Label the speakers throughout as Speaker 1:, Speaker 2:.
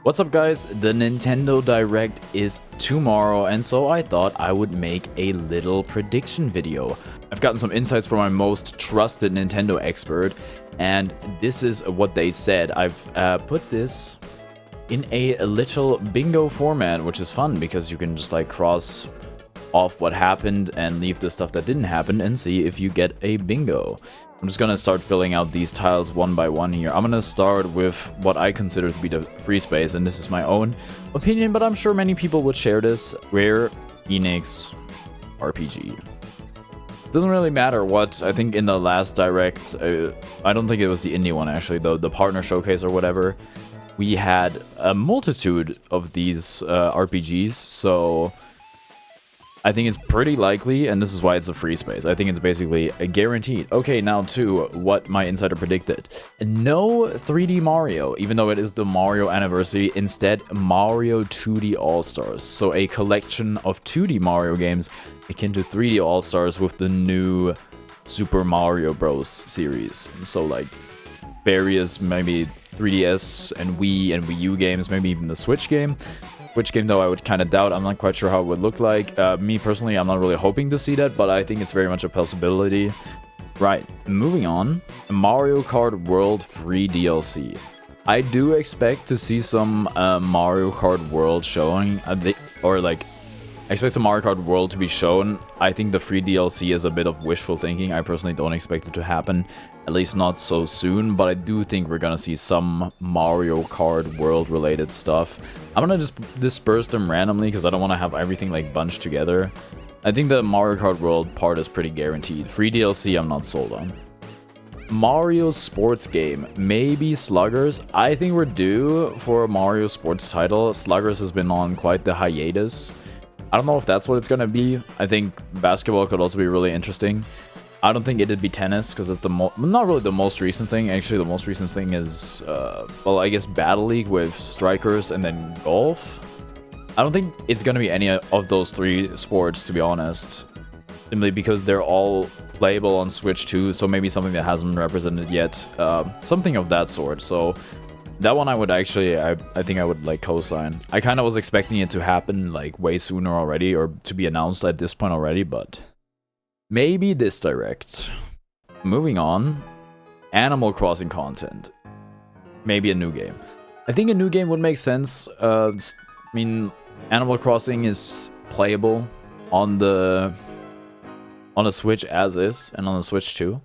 Speaker 1: What's up guys, the Nintendo Direct is tomorrow and so I thought I would make a little prediction video. I've gotten some insights from my most trusted Nintendo expert and this is what they said. I've put this in a little bingo format, which is fun because you can just like cross off what happened and leave the stuff that didn't happen and see if you get a bingo. I'm just gonna start filling out these tiles one by one here. I'm gonna start with what I consider to be the free space, and this is my own opinion, but I'm sure many people would share this. Rare Enix RPG. Doesn't really matter what. I think in the last Direct, I don't think it was the indie one actually, though, the partner showcase or whatever, we had a multitude of these RPGs, so I think it's pretty likely, and this is why it's a free space. I think it's basically a guaranteed. Okay, now to what my insider predicted. No 3D Mario, even though it is the Mario anniversary. Instead, Mario 2D All-Stars. So a collection of 2D Mario games akin to 3D All-Stars with the new Super Mario Bros. Series. So like various maybe 3DS and Wii and Wii U games, maybe even the Switch game. Which game though I would kind of doubt. I'm not quite sure how it would look like. Me personally, I'm not really hoping to see that, but I think it's very much a possibility. Right, moving on. Mario Kart World free DLC. I do expect to see some Mario Kart World showing, I expect some Mario Kart World to be shown. I think the free DLC is a bit of wishful thinking. I personally don't expect it to happen, at least not so soon, but I do think we're gonna see some Mario Kart World related stuff. I'm gonna just disperse them randomly because I don't want to have everything like bunched together. I think the Mario Kart World part is pretty guaranteed. Free DLC I'm not sold on. Mario sports game, maybe Sluggers. I think we're due for a Mario sports title. Sluggers has been on quite the hiatus. I don't know if that's what it's gonna be. I think basketball could also be really interesting. I don't think it'd be tennis because it's not really the most recent thing. Actually, the most recent thing is, well, I guess Battle League with strikers and then golf. I don't think it's gonna be any of those three sports, to be honest. Simply because they're all playable on Switch too, so maybe something that hasn't been represented yet. Something of that sort. So that one I would actually, I think I would like co-sign. I kind of was expecting it to happen like way sooner already, or to be announced at this point already, but maybe this Direct. Moving on. Animal Crossing content. Maybe a new game. I think a new game would make sense. I mean, Animal Crossing is playable on the Switch as is, and on the Switch too.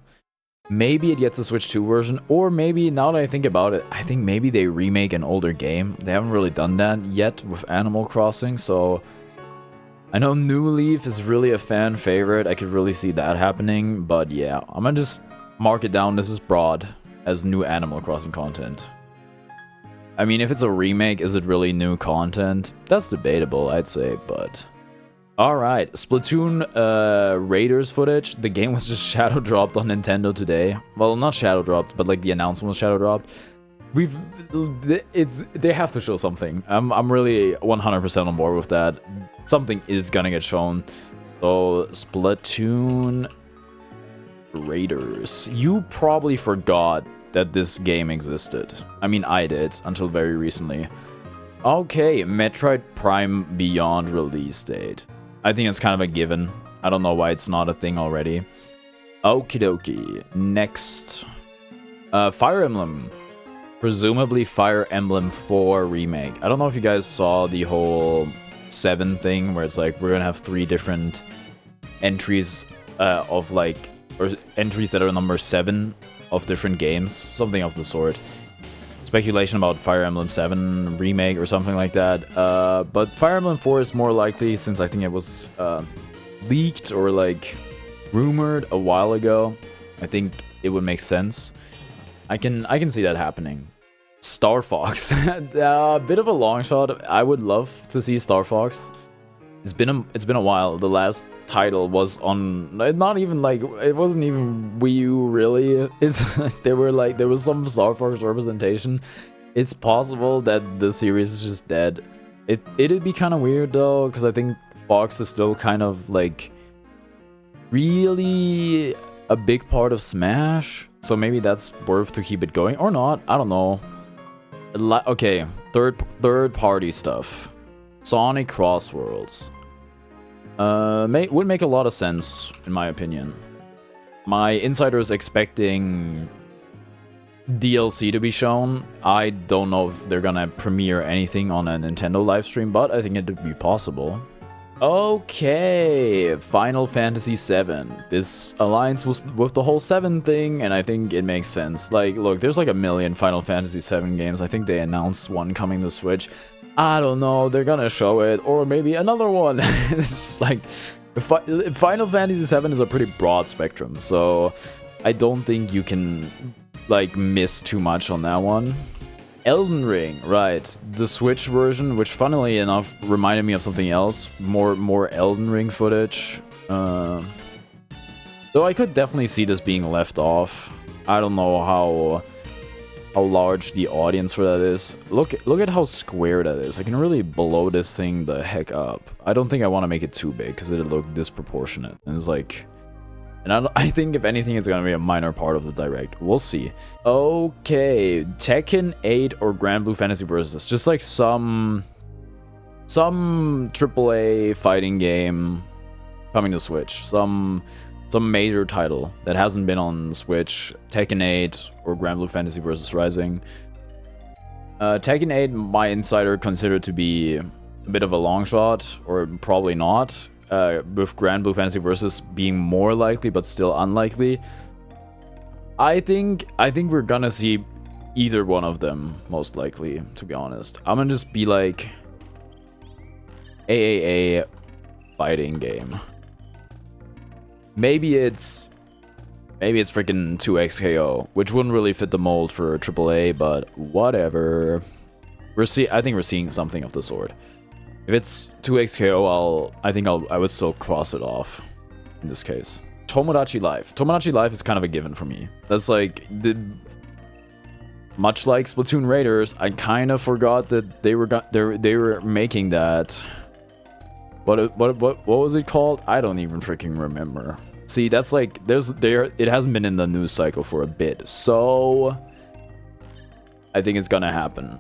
Speaker 1: Maybe it gets a Switch 2 version, or maybe, now that I think about it, I think maybe they remake an older game. They haven't really done that yet with Animal Crossing, so I know New Leaf is really a fan favorite. I could really see that happening, but yeah, I'm gonna just mark it down. This is broad as new Animal Crossing content. I mean, if it's a remake, is it really new content? That's debatable, I'd say, but alright, Splatoon Raiders footage. The game was just shadow dropped on Nintendo today. Well, not shadow dropped, but like the announcement was shadow dropped. They have to show something. I'm really 100% on board with that. Something is gonna get shown. So Splatoon Raiders. You probably forgot that this game existed. I mean, I did until very recently. Okay, Metroid Prime Beyond release date. I think it's kind of a given. I don't know why it's not a thing already. Okie dokie. Next. Fire Emblem. Presumably Fire Emblem 4 remake. I don't know if you guys saw the whole 7 thing where it's like we're gonna have 3 different entries of like, or entries that are number 7 of different games. Something of the sort. Speculation about Fire Emblem 7 remake or something like that. But Fire Emblem 4 is more likely since I think it was leaked or like rumored a while ago. I think it would make sense. I can see that happening. Star Fox. A bit of a long shot. I would love to see Star Fox. It's been a while. The last title was on, not even like, it wasn't even Wii U really. There was some Star Fox representation. It's possible that the series is just dead. It'd be kind of weird though, because I think Fox is still kind of like really a big part of Smash. So maybe that's worth to keep it going or not. I don't know. Okay, third party stuff. Sonic Crossworlds. Would make a lot of sense, in my opinion. My insider is expecting DLC to be shown. I don't know if they're gonna premiere anything on a Nintendo livestream, but I think it would be possible. Okay, Final Fantasy VII. This aligns with the whole 7 thing, and I think it makes sense. Like, look, there's like a million Final Fantasy VII games. I think they announced one coming to Switch. I don't know, they're gonna show it, or maybe another one. It's just like, Final Fantasy VII is a pretty broad spectrum, so I don't think you can, like, miss too much on that one. Elden Ring, right, the Switch version, which funnily enough reminded me of something else, more Elden Ring footage. Though I could definitely see this being left off. I don't know how large the audience for that is. Look at how square that is. I can really blow this thing the heck up. I don't think I want to make it too big because it'll look disproportionate. And it's like, and I think if anything, it's gonna be a minor part of the Direct. We'll see. Okay, Tekken 8 or Grand Blue Fantasy Versus. Just like some AAA fighting game coming to Switch. Some major title that hasn't been on Switch. Tekken 8 or Grand Blue Fantasy Versus Rising. Tekken 8, my insider considered to be a bit of a long shot, or probably not. With Grand Blue Fantasy Versus being more likely, but still unlikely. I think we're gonna see either one of them, most likely, to be honest. I'm gonna just be like, AAA fighting game. Maybe it's freaking 2XKO, which wouldn't really fit the mold for AAA, but whatever. I think we're seeing something of the sort. If it's 2XKO, I would still cross it off in this case. Tomodachi Life. Tomodachi Life is kind of a given for me. That's like, much like Splatoon Raiders, I kind of forgot that they were making that. What was it called? I don't even freaking remember. See, that's like, it hasn't been in the news cycle for a bit, so I think it's gonna happen.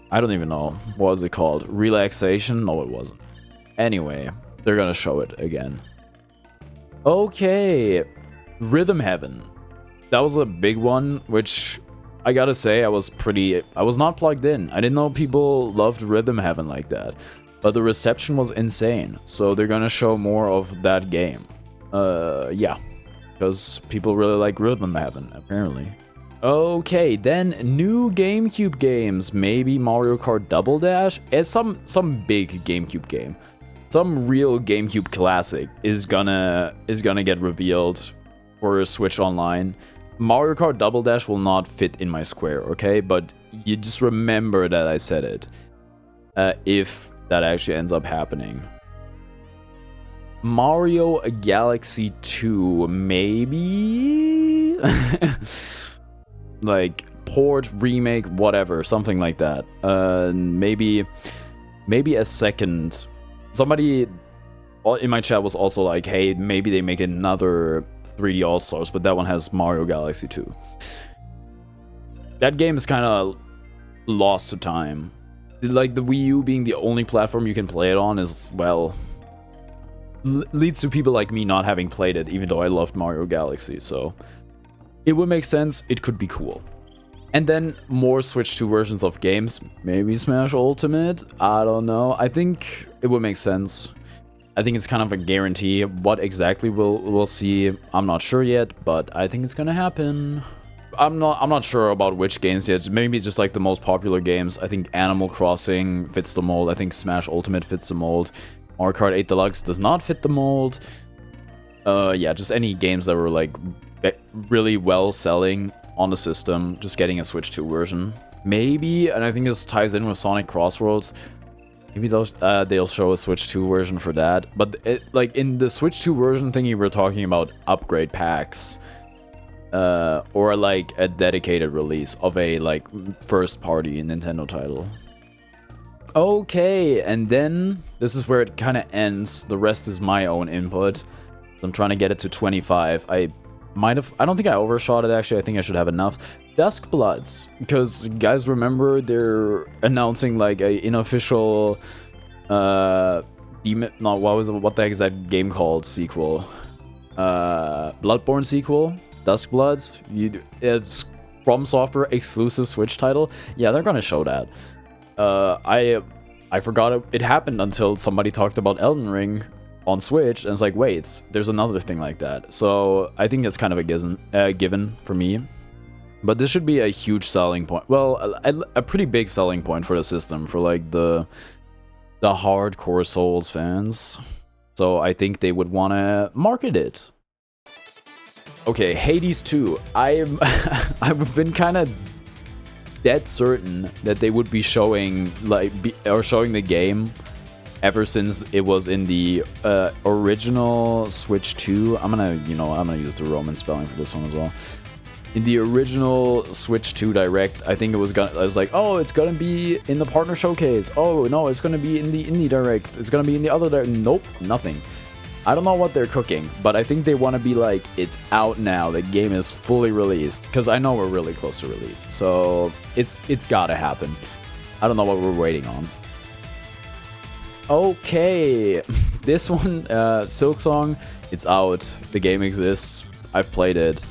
Speaker 1: I don't even know. What was it called? Relaxation? No, it wasn't. Anyway, they're gonna show it again. Okay, Rhythm Heaven. That was a big one, which I gotta say, I was not plugged in. I didn't know people loved Rhythm Heaven like that. But the reception was insane, so they're gonna show more of that game. Yeah. Because people really like Rhythm Heaven, apparently. Okay, then new GameCube games. Maybe Mario Kart Double Dash? It's some big GameCube game. Some real GameCube classic is gonna get revealed for Switch Online. Mario Kart Double Dash will not fit in my square, okay? But you just remember that I said it. If that actually ends up happening. Mario Galaxy 2, maybe? Like, port, remake, whatever, something like that. Maybe a second. Somebody in my chat was also like, hey, maybe they make another 3D All-Stars, but that one has Mario Galaxy 2. That game is kind of lost to time. Like, the Wii U being the only platform you can play it on is, well, leads to people like me not having played it, even though I loved Mario Galaxy, so it would make sense. It could be cool. And then more Switch 2 versions of games. Maybe Smash Ultimate? I don't know. I think it would make sense. I think it's kind of a guarantee. What exactly we'll see, I'm not sure yet, but I think it's gonna happen. I'm not sure about which games yet. Maybe just like the most popular games. I think Animal Crossing fits the mold. I think Smash Ultimate fits the mold. Mario Kart 8 Deluxe does not fit the mold. Yeah, just any games that were like really well selling on the system, just getting a Switch 2 version. Maybe, and I think this ties in with Sonic Crossworlds, maybe they'll show a Switch 2 version for that. But like in the Switch 2 version thingy, we're talking about upgrade packs, or like a dedicated release of a like first party Nintendo title. Okay, and then this is where it kind of ends. The rest is my own input. I'm trying to get it to 25. I don't think I overshot it, actually. I think I should have enough. Dusk Bloods, because you guys remember they're announcing like a unofficial demon, no, what the heck is that game called, sequel, Bloodborne sequel, Dusk Bloods. It's From Software exclusive Switch title. Yeah, they're gonna show that. I forgot it happened until somebody talked about Elden Ring on Switch, and it's like, wait, there's another thing like that. So I think that's kind of a given for me. But this should be a huge selling point. Well, a pretty big selling point for the system, for like the hardcore Souls fans. So I think they would want to market it. Okay, Hades 2. I've been kind of dead certain that they would be showing showing the game ever since it was in the original Switch 2. I'm gonna use the Roman spelling for this one as well. In the original Switch 2 Direct, I think I was like, oh, it's gonna be in the partner showcase. Oh no, it's gonna be in the Indie Direct. It's gonna be in the other Direct. Nope, nothing. I don't know what they're cooking, but I think they want to be like, it's out now. The game is fully released, because I know we're really close to release. So it's gotta happen. I don't know what we're waiting on. Okay, this one, Silksong, it's out. The game exists. I've played it.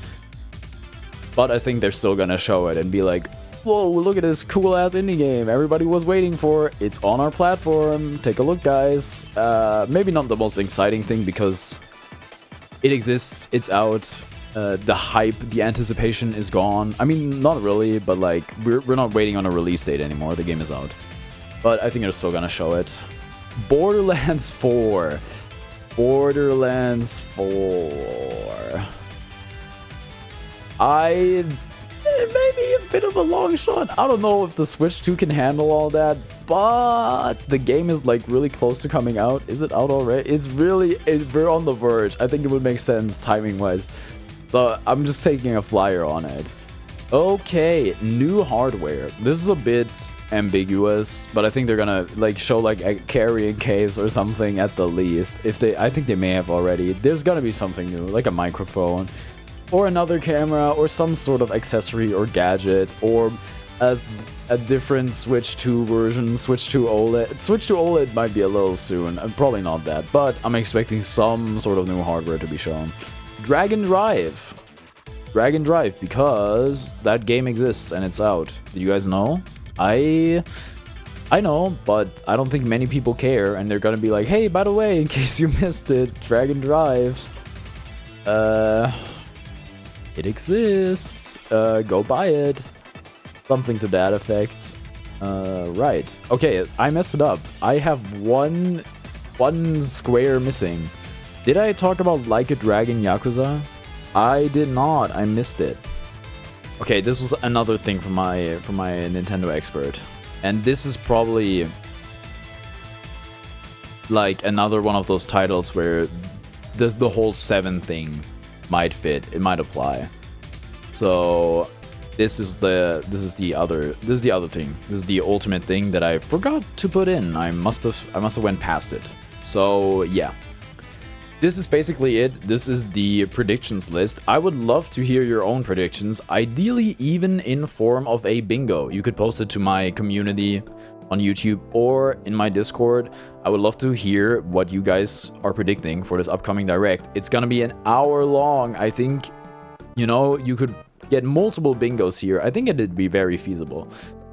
Speaker 1: But I think they're still gonna show it and be like, whoa, look at this cool ass indie game everybody was waiting for. It's on our platform. Take a look, guys. Maybe not the most exciting thing, because it exists, it's out. The hype, the anticipation is gone. I mean, not really, but like, we're not waiting on a release date anymore. The game is out. But I think they're still gonna show it. Borderlands 4. Borderlands 4. Maybe a bit of a long shot. I don't know if the Switch 2 can handle all that, but the game is like really close to coming out. Is it out already? We're on the verge. I think it would make sense timing wise. So I'm just taking a flyer on it. Okay, new hardware. This is a bit ambiguous, but I think they're gonna like show like a carrying case or something at the least. I think they may have already. There's gonna be something new, like a microphone, or another camera, or some sort of accessory or gadget, or a different Switch 2 version, Switch 2 OLED. Switch 2 OLED might be a little soon, probably not that, but I'm expecting some sort of new hardware to be shown. Dragon Drive. Dragon Drive, because that game exists and it's out. Did you guys know? I know, but I don't think many people care, and they're gonna be like, hey, by the way, in case you missed it, Dragon Drive. It exists. Go buy it. Something to that effect. Right. Okay, I messed it up. I have one square missing. Did I talk about Like a Dragon Yakuza? I did not. I missed it. Okay, this was another thing from my Nintendo expert. And this is probably like another one of those titles where the whole 7 thing might fit. It might apply. So this is the other thing. This is the ultimate thing that I forgot to put in. I must have went past it. So yeah. This is basically it. This is the predictions list. I would love to hear your own predictions, ideally even in form of a bingo. You could post it to my community on YouTube or in my Discord. I would love to hear what you guys are predicting for this upcoming Direct. It's gonna be an hour long. I think, you could get multiple bingos here. I think it'd be very feasible.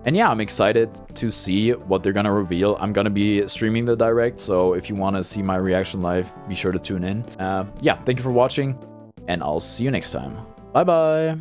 Speaker 1: And yeah, I'm excited to see what they're gonna reveal. I'm gonna be streaming the Direct, so if you want to see my reaction live, be sure to tune in. Yeah, thank you for watching, and I'll see you next time. Bye bye!